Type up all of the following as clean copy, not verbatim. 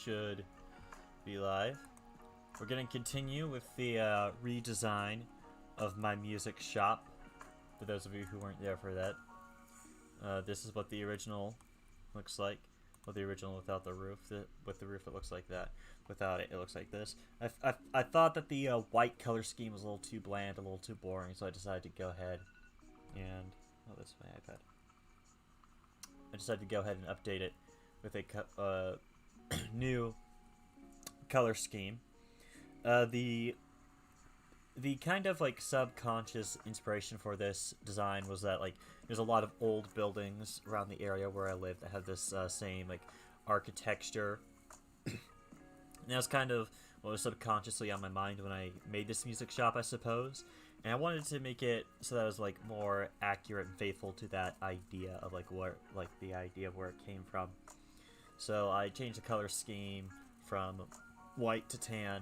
should be live. We're going to continue with the redesign of my music shop, for those of you who weren't there for that. This is what the original looks like. Well, the original without the roof. With the roof it looks like that. Without it, it looks like this. I thought that the white color scheme was a little too bland, a little too boring, so I decided to go ahead and... Oh, that's my iPad. I decided to go ahead and update it with a new color scheme. The kind of like subconscious inspiration for this design was that like there's a lot of old buildings around the area where I live that have this same like architecture. And that was kind of what was subconsciously on my mind when I made this music shop, I suppose. And I wanted to make it so that it was like more accurate and faithful to that idea of like where the idea of where it came from. So I changed the color scheme from white to tan.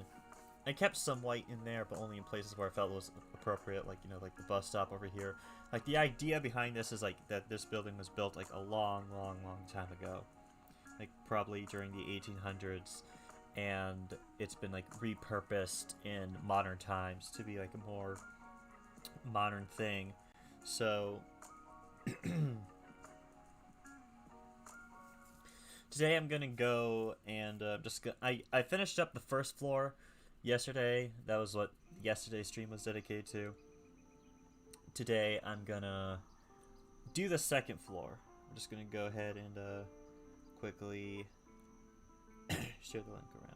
I kept some white in there, but only in places where I felt it was appropriate, like, you know, like the bus stop over here. Like, the idea behind this is, like, that this building was built, like, a long, long, long time ago. Like, probably during the 1800s, and it's been, like, repurposed in modern times to be, like, a more modern thing. So... Today I'm gonna go and I finished up the first floor yesterday. That was what yesterday's stream was dedicated to. Today I'm gonna do the second floor. I'm just gonna go ahead and quickly share the link around.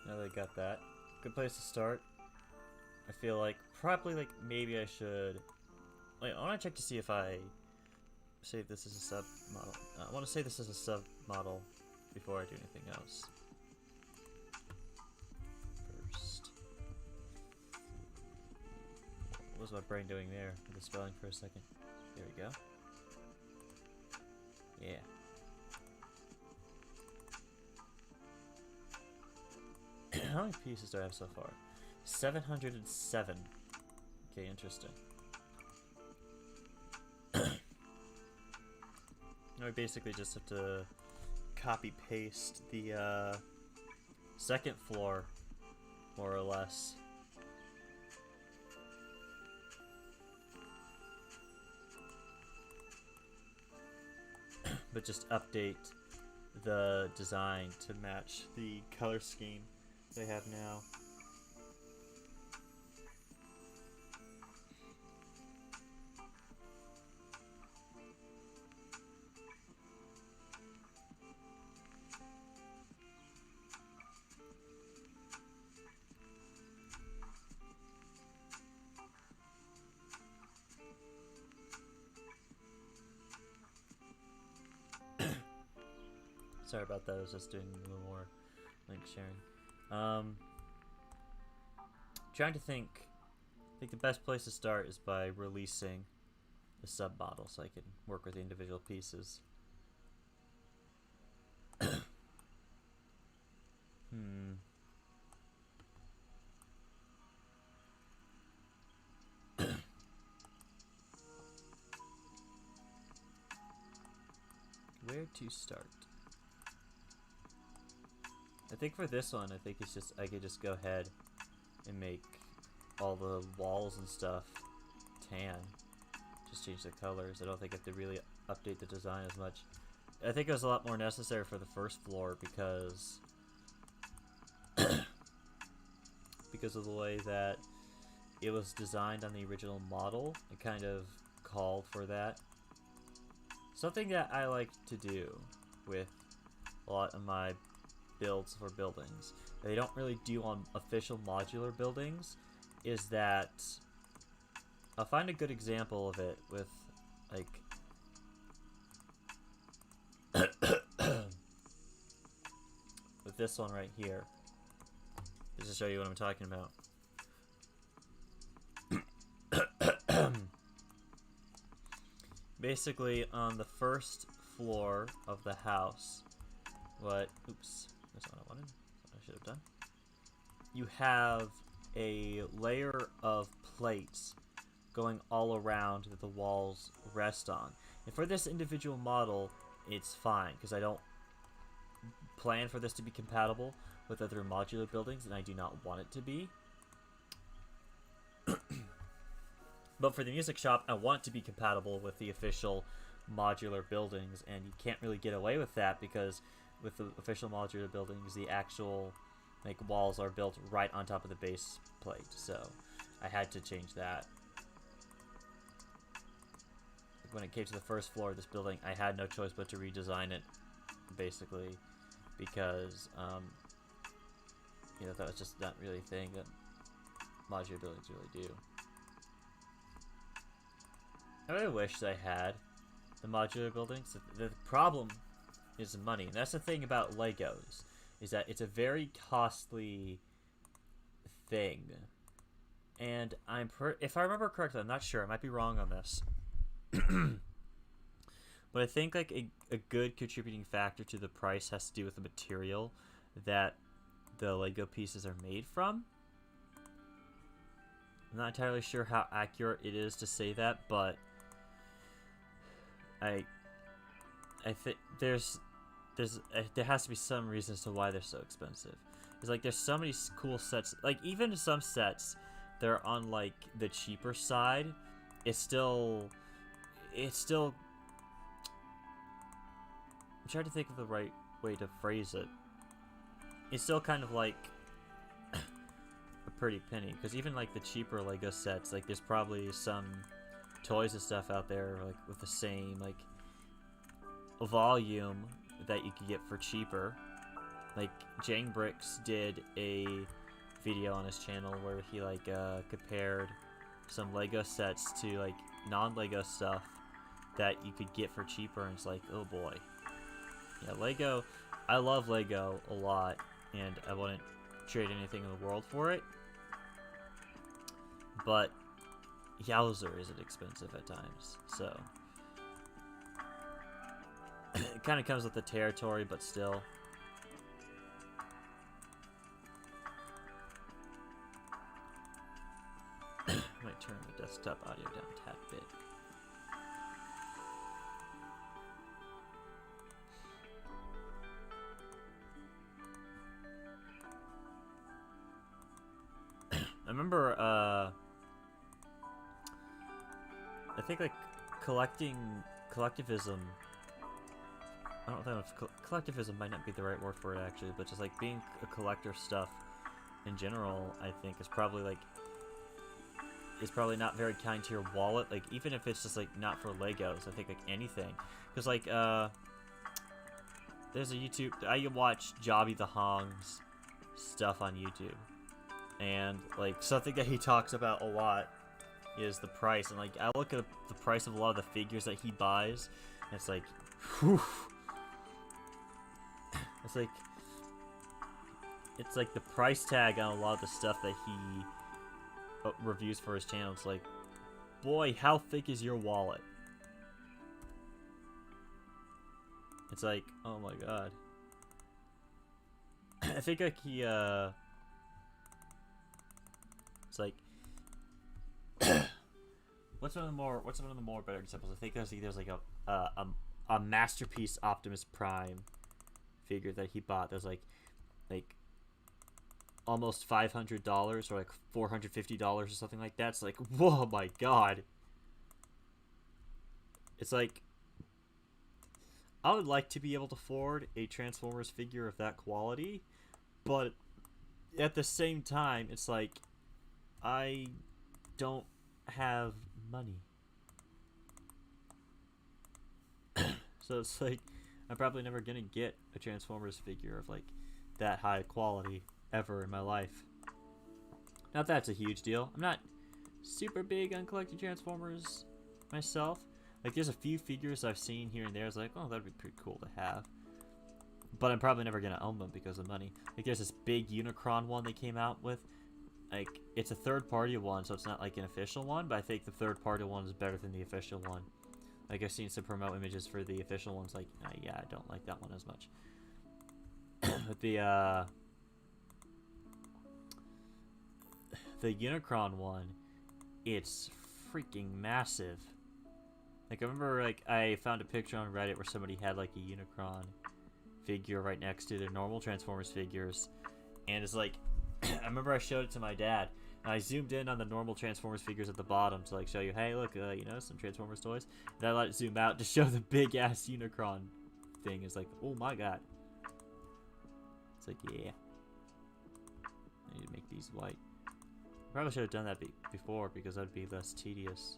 Now that I got that, good place to start. I feel like probably like maybe I should. Wait, I want to check to see if I save this as a sub model. I want to save this as a sub model before I do anything else. First, what was my brain doing there with the spelling for a second? There we go. Yeah. How many pieces do I have so far? 707. Okay, interesting. Now we basically just have to copy paste the second floor, more or less. But just update the design to match the color scheme they have now. Sorry about that, I was just doing a little more link sharing. Trying to think. I think the best place to start is by releasing the sub model so I can work with the individual pieces. Where to start? I think for this one, I think it's just I could just go ahead and make all the walls and stuff tan. Just change the colors. I don't think I have to really update the design as much. I think it was a lot more necessary for the first floor because because of the way that it was designed on the original model. It kind of called for that. Something that I like to do with a lot of my builds for buildings that they don't really do on official modular buildings is that I'll find a good example of it with like with this one right here. Just to show you what I'm talking about. Basically, on the first floor of the house, oops, that's not what I wanted. That's what I should have done. You have a layer of plates going all around that the walls rest on. And for this individual model, it's fine, because I don't plan for this to be compatible with other modular buildings, and I do not want it to be. But for the music shop, I want it to be compatible with the official modular buildings, and you can't really get away with that because with the official modular buildings, the actual walls are built right on top of the base plate. So I had to change that. When it came to the first floor of this building, I had no choice but to redesign it, basically, because that was just not really a thing that modular buildings really do. I really wish I had the modular buildings. The problem is money, and that's the thing about Legos, is that it's a very costly thing. And if I remember correctly, I'm not sure, I might be wrong on this. But I think a good contributing factor to the price has to do with the material that the Lego pieces are made from. I'm not entirely sure how accurate it is to say that, but I think there has to be some reason as to why they're so expensive. It's there's so many cool sets. Even some sets that are on the cheaper side, it's still. I'm trying to think of the right way to phrase it. It's still kind of a pretty penny, because even the cheaper Lego sets, there's probably some toys and stuff out there with the same volume that you could get for cheaper. Jang Bricks did a video on his channel where he compared some Lego sets to non-Lego stuff that you could get for cheaper, and it's oh boy. Yeah, Lego, I love Lego a lot, and I wouldn't trade anything in the world for it, but yowzer, is it expensive at times. So it kind of comes with the territory, but still. Might turn the desktop audio down a tad bit. I remember, I think collectivism. I don't know if collectivism might not be the right word for it actually, but just being a collector stuff in general, I think is probably not very kind to your wallet. Even if it's just not for Legos, I think anything, because there's a YouTube. I watch Jobby the Hong's stuff on YouTube, and something that he talks about a lot is the price. And I look at the price of a lot of the figures that he buys, and it's whew. It's the price tag on a lot of the stuff that he reviews for his channel. It's boy, how thick is your wallet? It's oh my god. I think he it's what's one of the more better examples? I think there's a Masterpiece Optimus Prime figure that he bought. There's almost $500 or $450 or something like that. It's whoa, my god. It's I would like to be able to afford a Transformers figure of that quality, but at the same time, it's I don't have money. So it's I'm probably never gonna get a Transformers figure of that high quality ever in my life. Not that it's a huge deal. I'm not super big on collecting Transformers myself. There's a few figures I've seen here and there. It's oh, that'd be pretty cool to have. but I'm probably never gonna own them because of money. Like there's this big Unicron one they came out with. Like it's a third-party one, so it's not like an official one. But I think the third-party one is better than the official one. Like I've seen some promo images for the official ones. Like yeah, I don't like that one as much. But the Unicron one, it's freaking massive. Like I remember, like I found a picture on Reddit where somebody had like a Unicron figure right next to their normal Transformers figures, and it's like I remember I showed it to my dad, and I zoomed in on the normal Transformers figures at the bottom to like show you, hey, look, you know, some Transformers toys. And I let it zoom out to show the big ass Unicron thing. It's like, oh my god. It's like, yeah. I need to make these white. I probably should have done that before because that would be less tedious.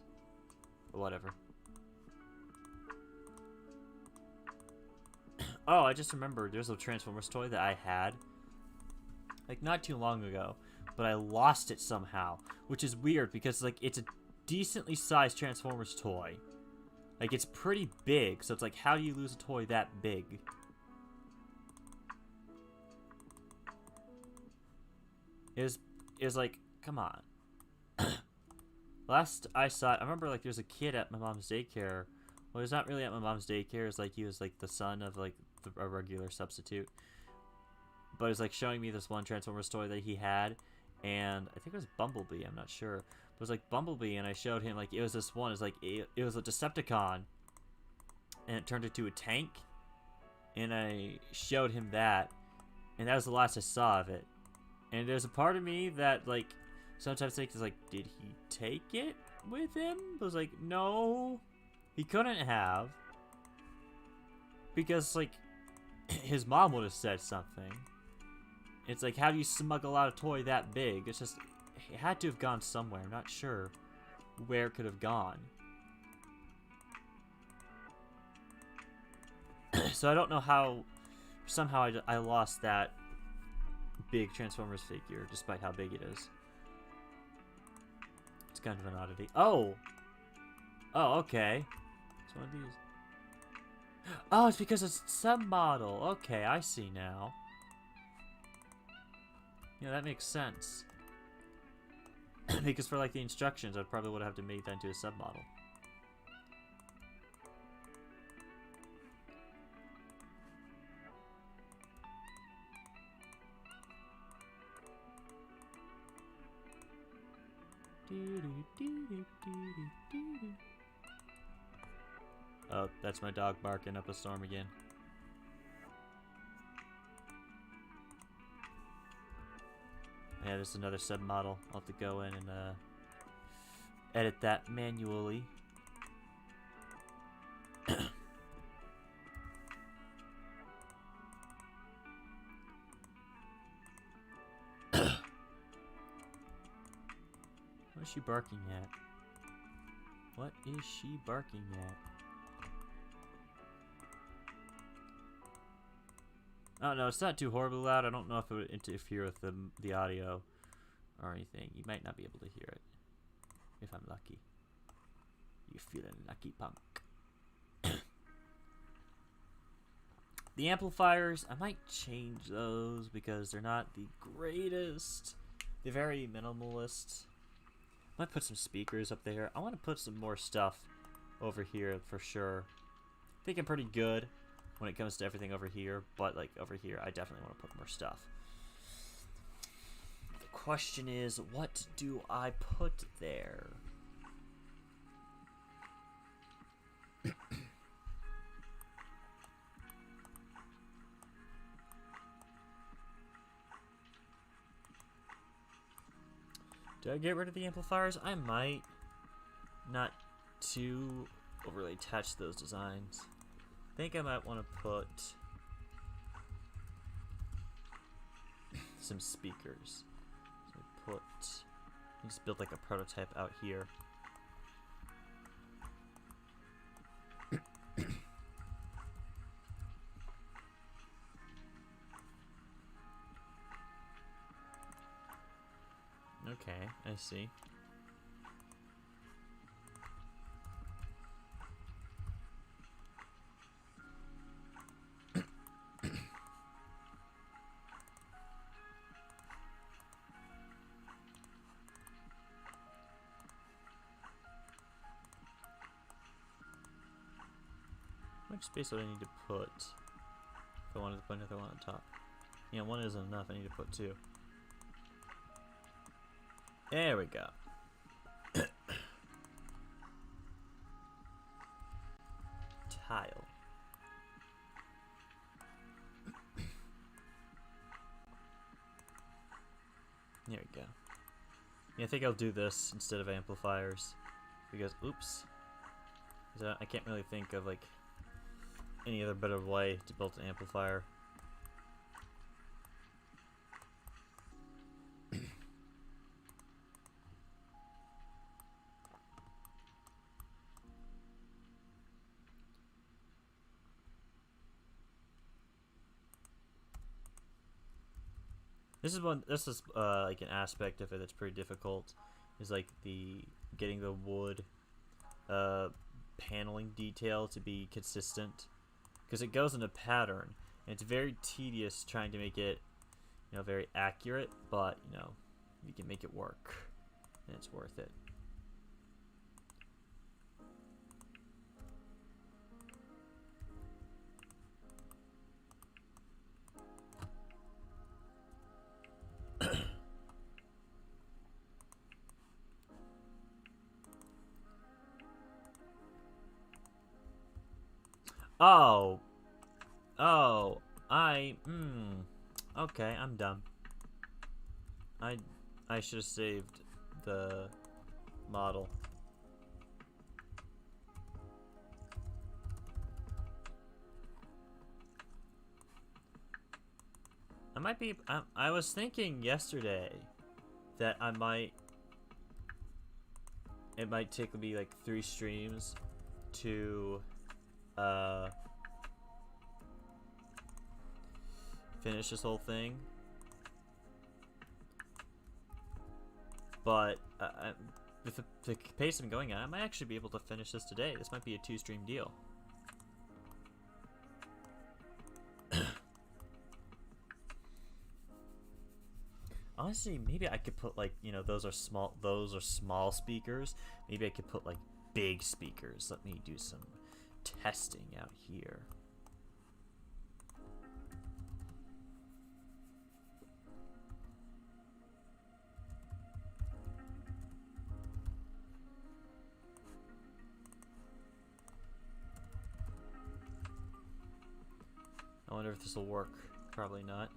But whatever. Oh, I just remembered there's a Transformers toy that I had like not too long ago, but I lost it somehow, which is weird because like it's a decently sized Transformers toy. Like it's pretty big, so it's like how do you lose a toy that big? It was like, come on. Last I saw it, I remember like there's a kid at my mom's daycare. Well, he's not really at my mom's daycare. It's like he was like the son of like a regular substitute. But it's like showing me this one Transformers toy that he had, and I think it was Bumblebee. I'm not sure. But it was like Bumblebee, and I showed him like it was this one. It's like it was a Decepticon, and it turned into a tank. And I showed him that, and that was the last I saw of it. And there's a part of me that like sometimes thinks like, did he take it with him? I was like, no, he couldn't have, because like his mom would have said something. It's like, how do you smuggle out a toy that big? It's just, it had to have gone somewhere. I'm not sure where it could have gone. So I don't know how, somehow I lost that big Transformers figure, despite how big it is. It's kind of an oddity. Oh! Oh, okay. It's one of these. Oh, it's because it's sub-model. Okay, I see now. Yeah, that makes sense. Because for like the instructions, I probably would have to make that into a sub-model. Oh, that's my dog barking up a storm again. Yeah, there's another sub-model. I'll have to go in and edit that manually. What is she barking at? What is she barking at? Oh no, it's not too horribly loud. I don't know if it would interfere with the audio or anything. You might not be able to hear it if I'm lucky. You feeling lucky, punk? The amplifiers, I might change those because they're not the greatest. They're very minimalist. I might put some speakers up there. I want to put some more stuff over here for sure. I think I'm pretty good when it comes to everything over here, but like over here I definitely want to put more stuff. The question is, what do I put there? Do I get rid of the amplifiers? I might. Not too overly attached to those designs. I think I might want to put some speakers. So just build like a prototype out here. Okay, I see. much space would I need to put if I wanted to put another one on top? Yeah, one isn't enough. I need to put two. There we go. Tile. There we go. Yeah, I think I'll do this instead of amplifiers because, oops, I can't really think of like any other better way to build an amplifier. This is like an aspect of it that's pretty difficult, is like getting the wood paneling detail to be consistent, because it goes in a pattern and it's very tedious trying to make it, you know, very accurate, but you know, you can make it work and it's worth it. Oh. Oh. Okay, I'm dumb. I should have saved the model. I was thinking yesterday that it might take me like 3 streams to finish this whole thing, but with the pace I'm going at, I might actually be able to finish this today. This might be a 2-stream deal. Honestly, maybe I could put like, you know, those are small speakers. Maybe I could put like big speakers. Let me do some testing out here. I wonder if this will work. Probably not.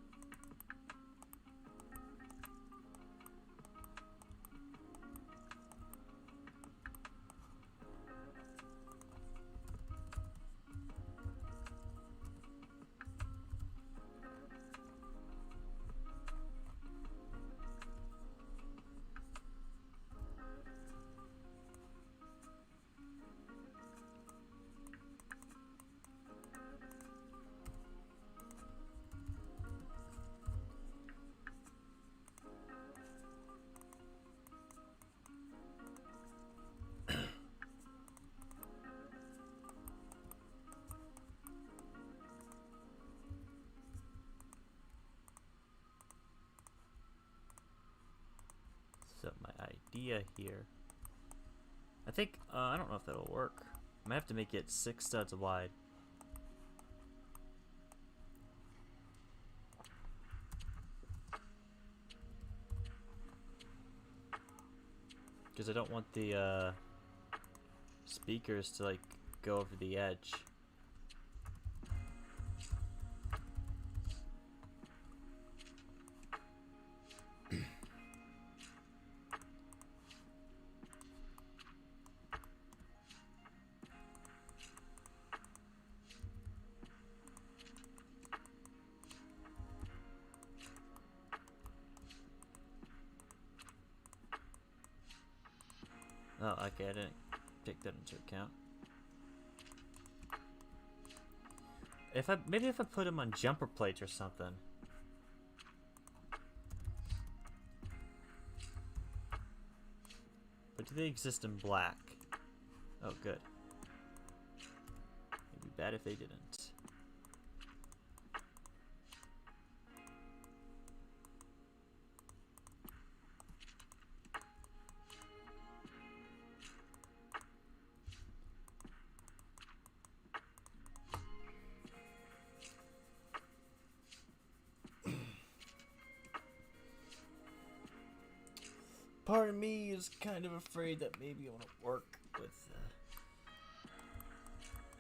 So my idea here, I think, I don't know if that'll work. I might have to make it 6 studs wide. Because I don't want the speakers to like go over the edge. Oh, okay, I didn't take that into account. Maybe if I put them on jumper plates or something. But do they exist in black? Oh, good. It'd be bad if they didn't. part of me is kind of afraid that maybe it won't work with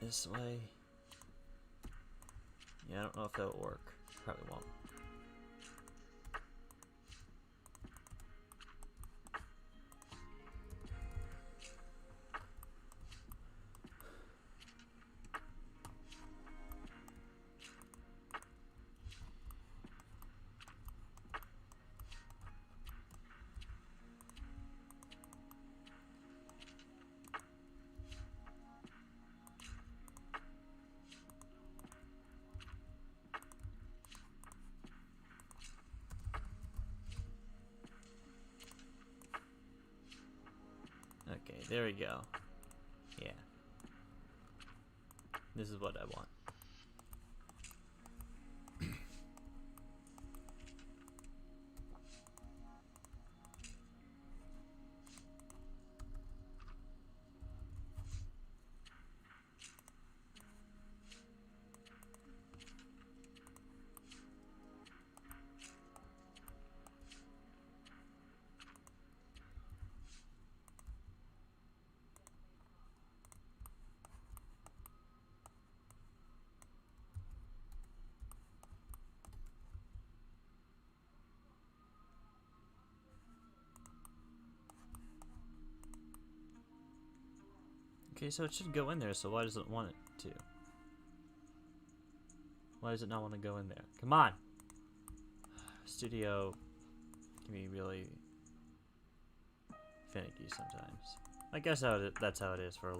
this way. Yeah, I don't know if that'll work. Probably won't. Okay, there we go. Yeah. This is what I want. Okay, so it should go in there, so why does it want it to? Why does it not want to go in there? Come on! Studio can be really finicky sometimes. I guess that's how it is for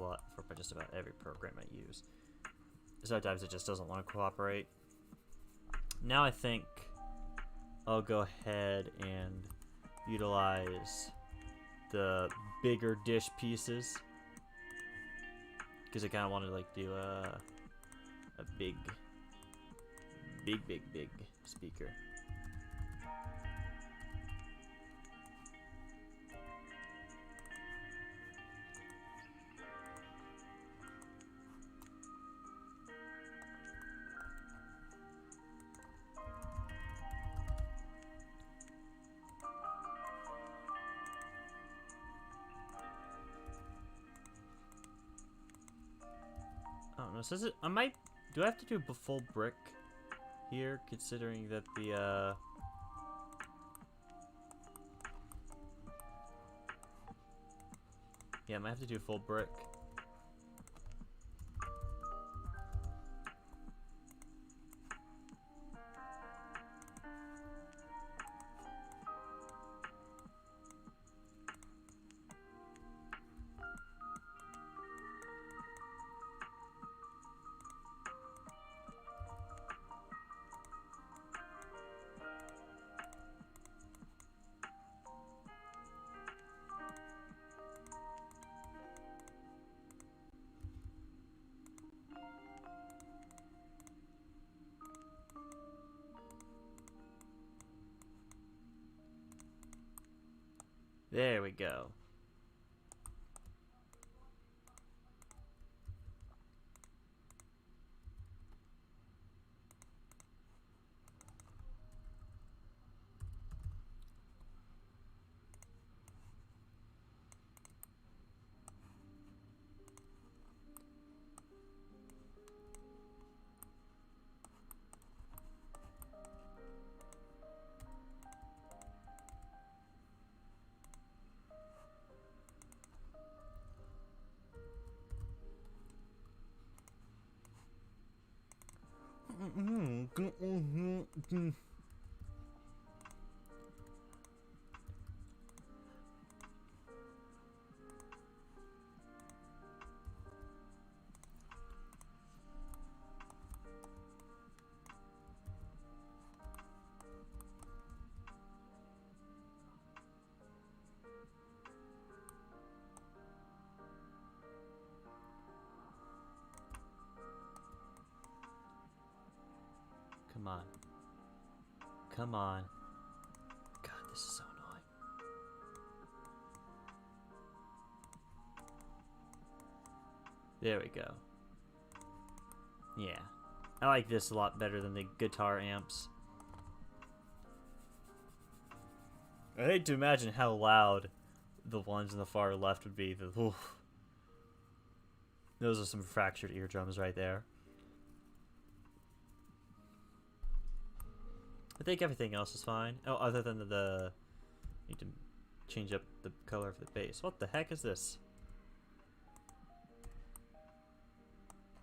just about every program I use. Sometimes it just doesn't want to cooperate. Now I think I'll go ahead and utilize the bigger dish pieces. Because I kind of wanted to like do a big speaker. I don't know. Says it. I might. Do I have to do a full brick here, considering that the yeah, I might have to do full brick. There we go. Come on. Come on. God, this is so annoying. There we go. Yeah. I like this a lot better than the guitar amps. I hate to imagine how loud the ones in the far left would be. Oof. Those are some fractured eardrums right there. I think everything else is fine. Oh, other than the need to change up the color of the base. What the heck is this?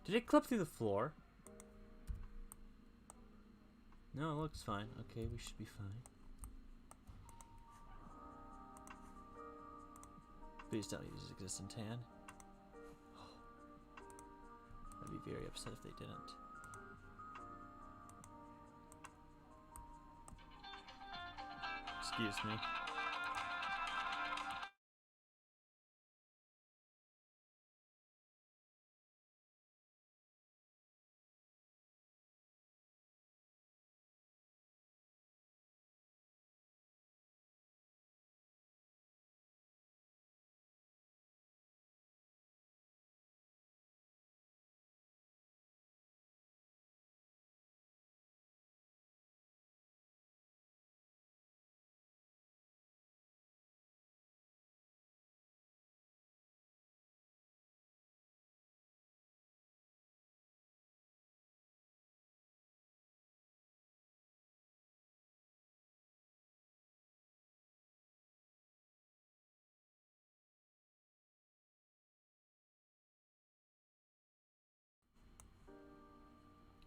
Did it clip through the floor? No, it looks fine. Okay, we should be fine. Please don't use existing tan. I'd be very upset if they didn't. Excuse me.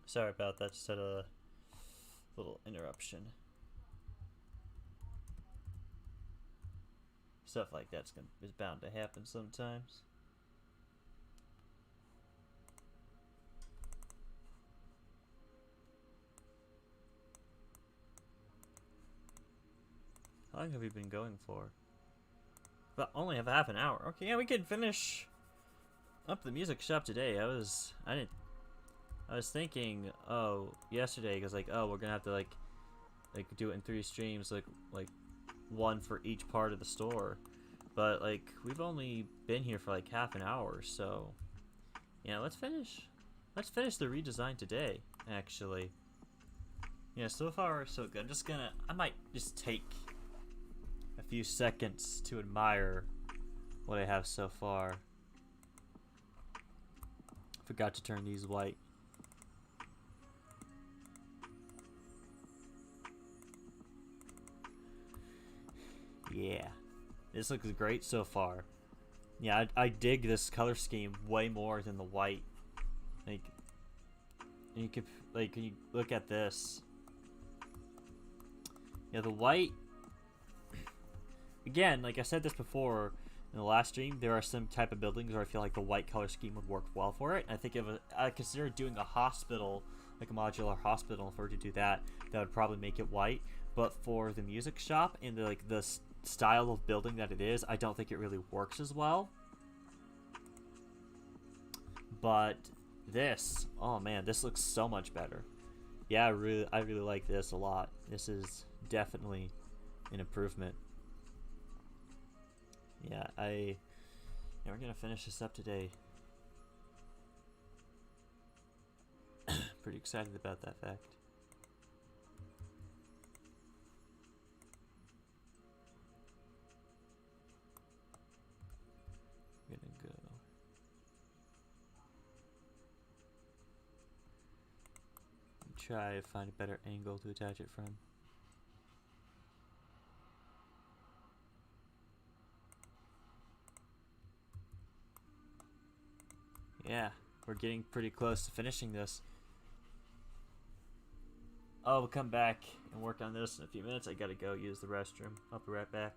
Sorry about that, just had a little interruption. Stuff like that's is bound to happen sometimes. How long have we been going for? But only have half an hour. Okay, yeah, we can finish up the music shop today. I was thinking, oh, yesterday, because like, oh, we're gonna have to like do it in 3 streams, like one for each part of the store. But like, we've only been here for like half an hour, so yeah, let's finish the redesign today. Actually, yeah, so far so good. I might just take a few seconds to admire what I have so far. Forgot to turn these white. Yeah, this looks great so far. Yeah, I dig this color scheme way more than the white. Like, you could, like, when you look at this, yeah, the white, again, like I said this before in the last stream, there are some type of buildings where I feel like the white color scheme would work well for it. I think if I consider doing a hospital, like a modular hospital, if we were to do that, that would probably make it white. But for the music shop and the style of building that it is, I don't think it really works as well. But this, oh man, this looks so much better. Yeah, I really like this a lot. This is definitely an improvement. Yeah, we're gonna finish this up today. Pretty excited about that fact. I'm gonna go. Try to find a better angle to attach it from. Yeah, we're getting pretty close to finishing this. Oh, we'll come back and work on this in a few minutes. I gotta go use the restroom. I'll be right back.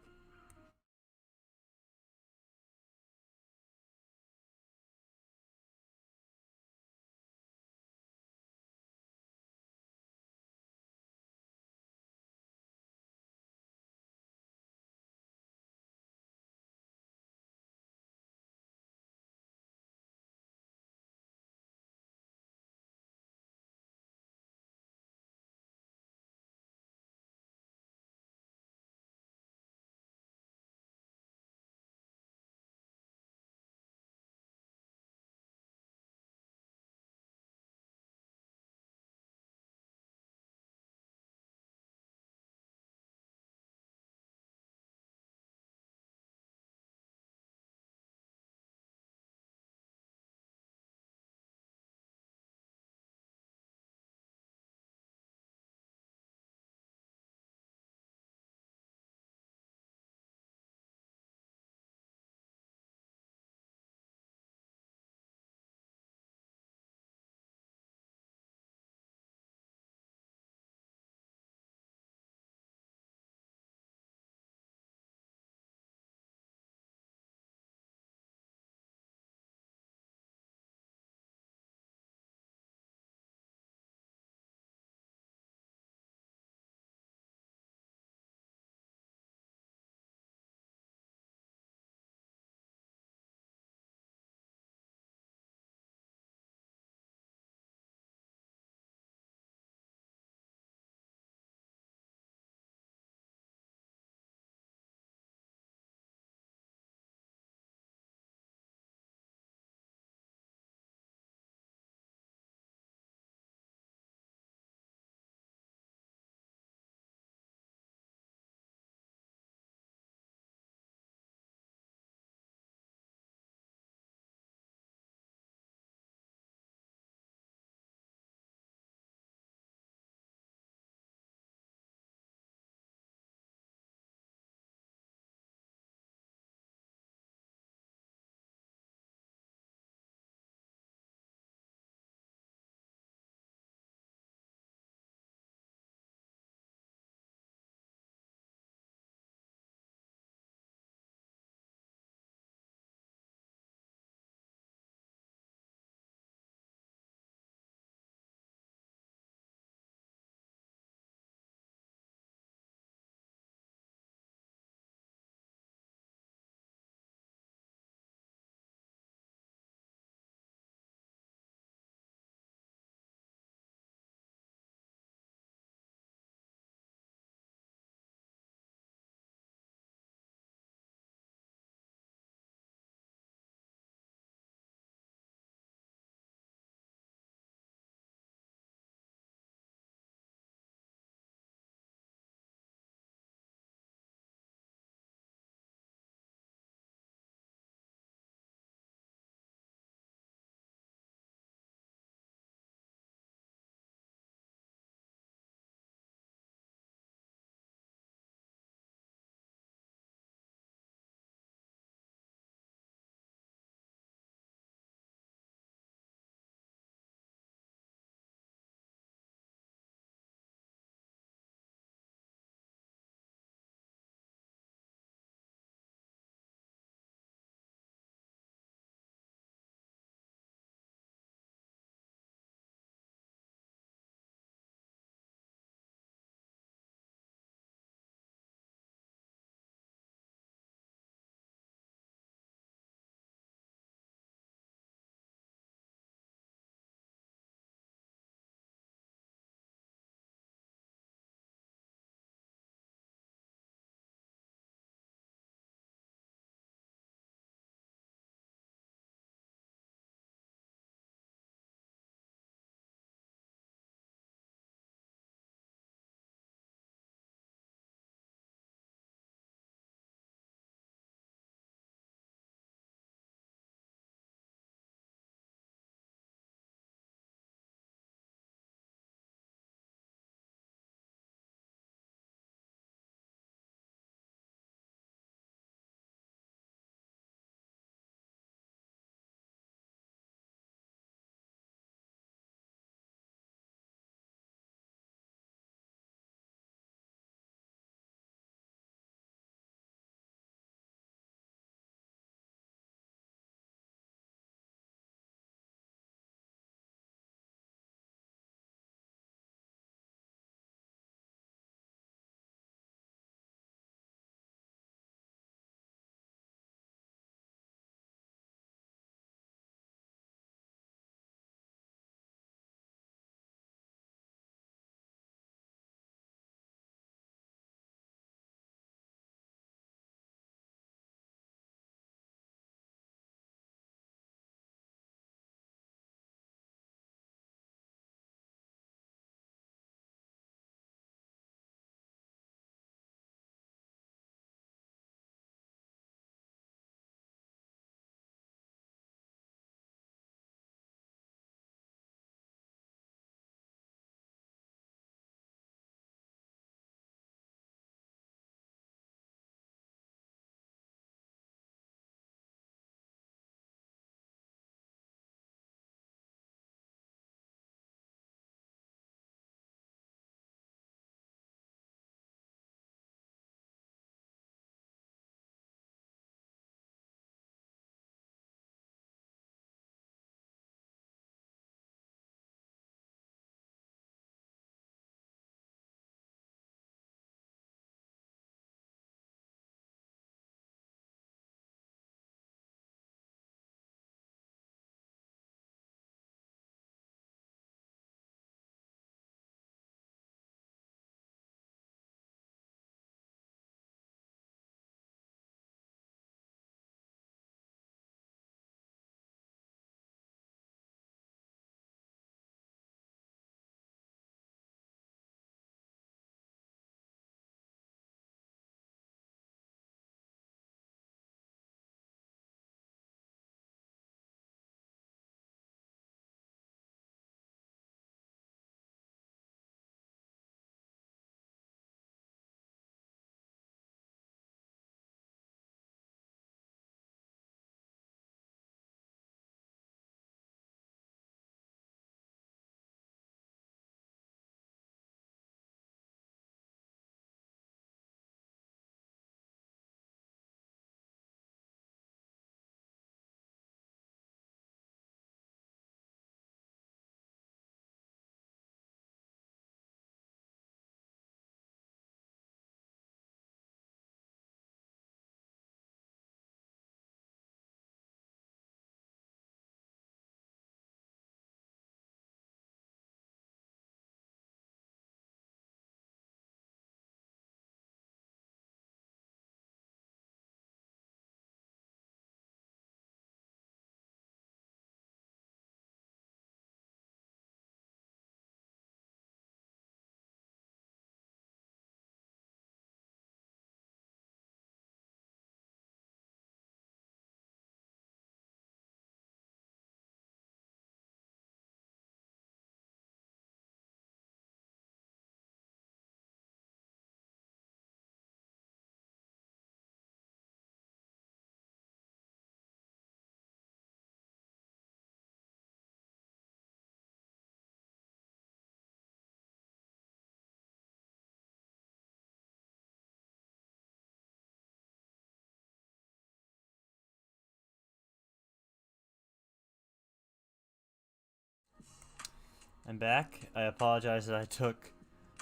I'm back. I apologize that I took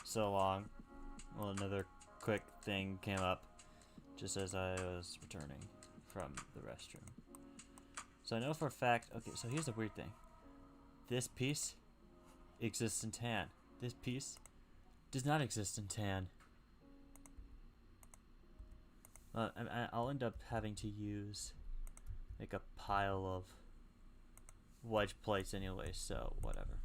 so long. Well, another quick thing came up just as I was returning from the restroom. So I know for a fact... Okay, so here's the weird thing. This piece exists in tan. This piece does not exist in tan. I'll end up having to use like a pile of wedge plates anyway, so whatever.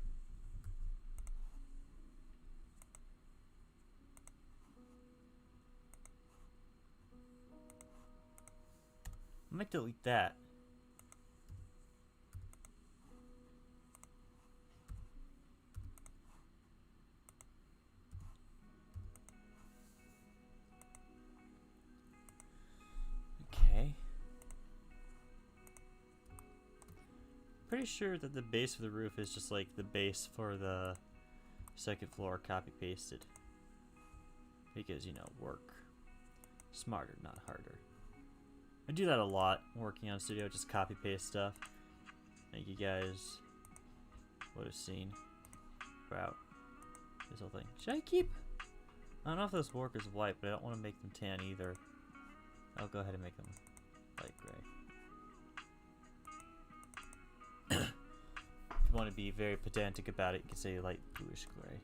I might delete that. Okay. Pretty sure that the base of the roof is just like the base for the second floor copy pasted. Because, you know, work smarter, not harder. I do that a lot working on studio, just copy paste stuff. I think you guys would have seen throughout this whole thing. Should I keep? I don't know if this work is white, but I don't want to make them tan either. I'll go ahead and make them light gray. If you want to be very pedantic about it, you can say light bluish gray,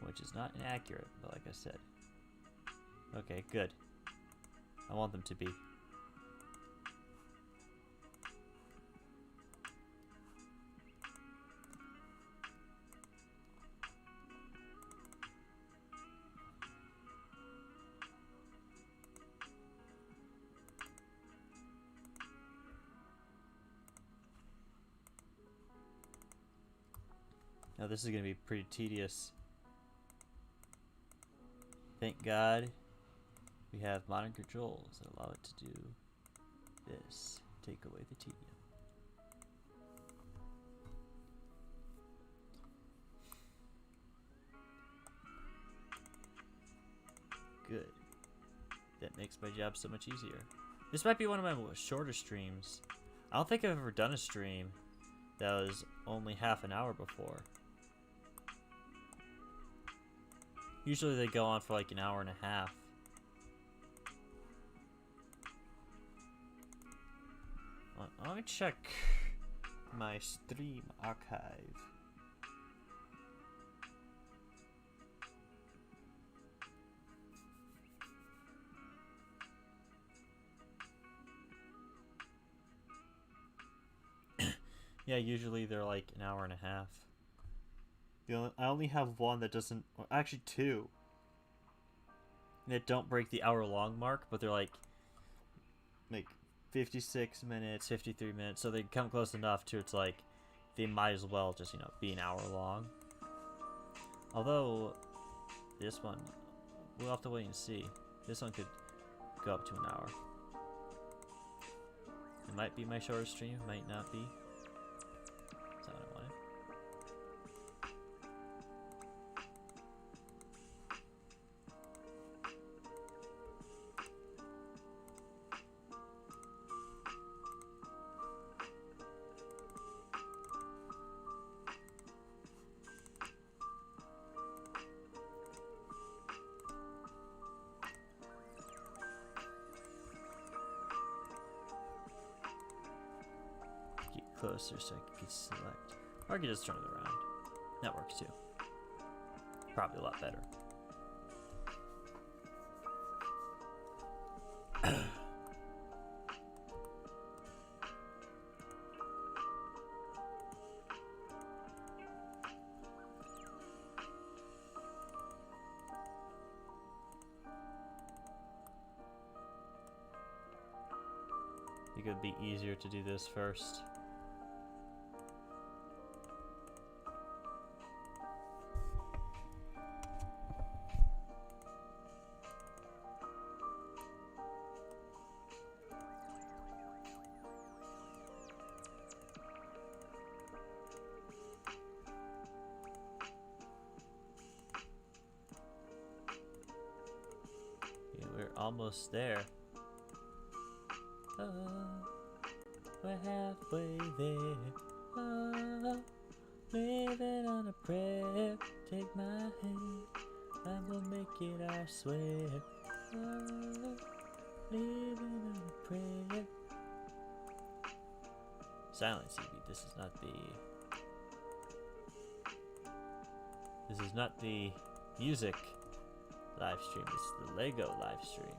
which is not inaccurate, but like I said. Okay, good. I want them to be. Now this is going to be pretty tedious. Thank God we have modern controls that allow it to do this. Take away the tedium. Good. That makes my job so much easier. This might be one of my shorter streams. I don't think I've ever done a stream that was only half an hour before. Usually they go on for like an hour and a half. Let me check my stream archive. Yeah, usually they're like an hour and a half. I only have one that doesn't... Well, actually two. That don't break the hour-long mark, but they're like 56 minutes, 53 minutes, so they come close enough to it's like they might as well just, you know, be an hour long. Although, this one, we'll have to wait and see. This one could go up to an hour. It might be my shortest stream, might not be. That's not what I wanted. Closer so I can select. Or I can just turn it around. That works too. Probably a lot better. I think it would be easier to do this first. Almost there. We're halfway there. Living on a prayer, take my hand, I will make it, I swear. Oh, living on a prayer. Silent CB, this is not the music live stream, this is the Lego live stream.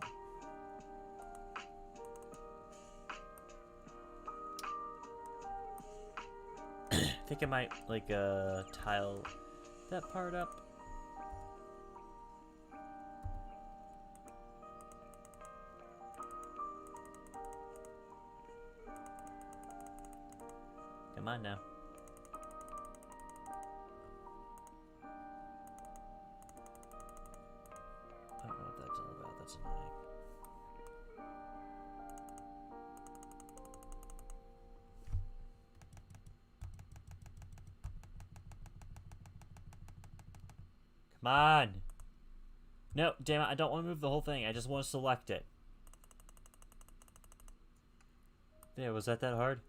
I think I might like tile that part up. Come on now. I don't know what that's all about. That's annoying. Come on! No, damn it, I don't want to move the whole thing. I just want to select it. Yeah, was that hard?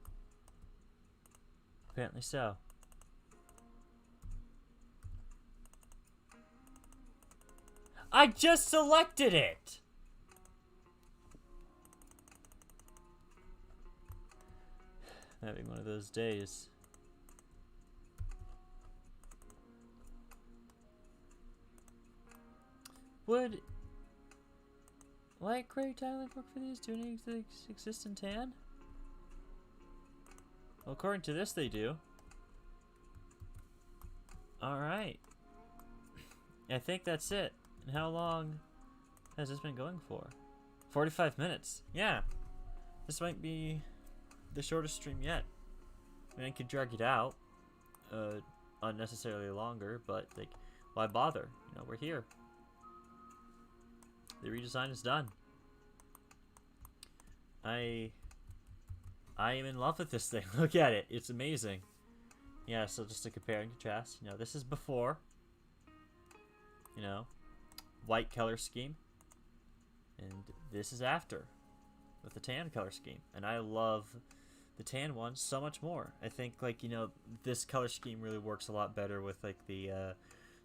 Apparently so. I just selected it! I'm having one of those days. Would light gray tiling work for these? Do any exist in tan? Well, according to this, they do. Alright. I think that's it. And how long has this been going for? 45 minutes. Yeah. This might be the shortest stream yet. I mean, I could drag it out unnecessarily longer, but like, why bother? You know, we're here. The redesign is done. I am in love with this thing. Look at it. It's amazing. Yeah, so just to compare and contrast, you know, this is before. You know, white color scheme. And this is after with the tan color scheme. And I love the tan one so much more. I think, like, you know, this color scheme really works a lot better with, like, the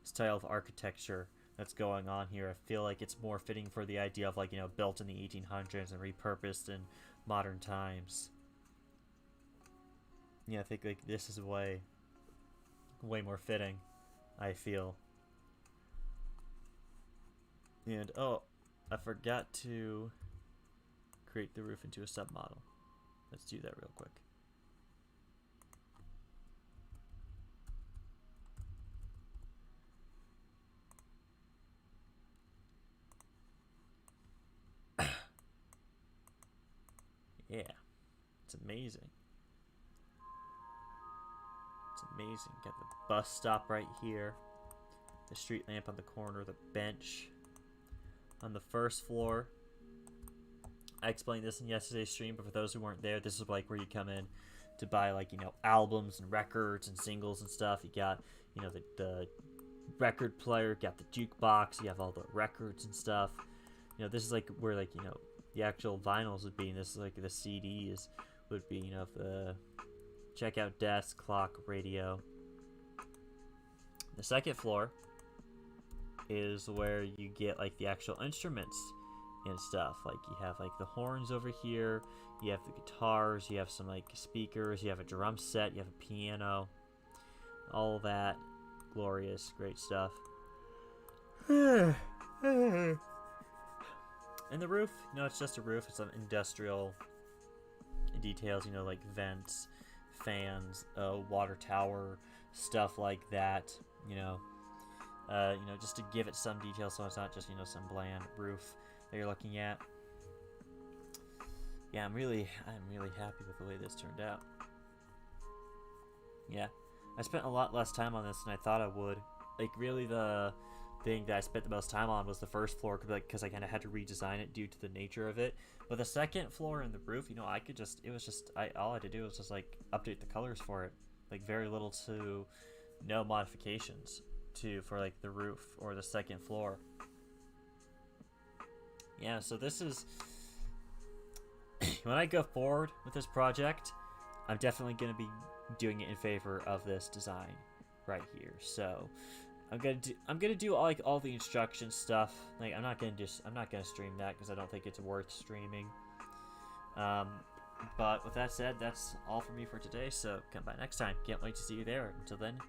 style of architecture that's going on here. I feel like it's more fitting for the idea of, like, you know, built in the 1800s and repurposed in modern times. Yeah, I think, like, this is way more fitting, I feel. And, oh, I forgot to create the roof into a submodel. Let's do that real quick. Yeah, it's amazing. It's amazing. Got the bus stop right here, the street lamp on the corner, the bench on the first floor. I explained this in yesterday's stream, but for those who weren't there, this is like where you come in to buy, like, you know, albums and records and singles and stuff. You got, you know, the record player, got the jukebox, you have all the records and stuff. You know, this is like where, like, you know, the actual vinyls would be, and this is like the CDs would be, you know, the checkout desk, clock, radio. The second floor is where you get, like, the actual instruments and stuff. Like, you have, like, the horns over here, you have the guitars, you have some, like, speakers, you have a drum set, you have a piano, all that glorious, great stuff. And the roof, you know, it's just a roof. It's some industrial details, you know, like vents, fans, water tower, stuff like that, you know, just to give it some detail so it's not just, you know, some bland roof that you're looking at. Yeah, I'm really happy with the way this turned out. Yeah, I spent a lot less time on this than I thought I would. Like, really, the thing that I spent the most time on was the first floor, because I kind of had to redesign it due to the nature of it. But the second floor and the roof, you know, I could just, all I had to do was just, like, update the colors for it. Like, very little to no modifications for, like, the roof or the second floor. Yeah, so this is, when I go forward with this project, I'm definitely going to be doing it in favor of this design right here. So I'm gonna do all the instruction stuff. Like I'm not gonna stream that because I don't think it's worth streaming. But with that said, that's all for me for today. So come by next time. Can't wait to see you there. Until then,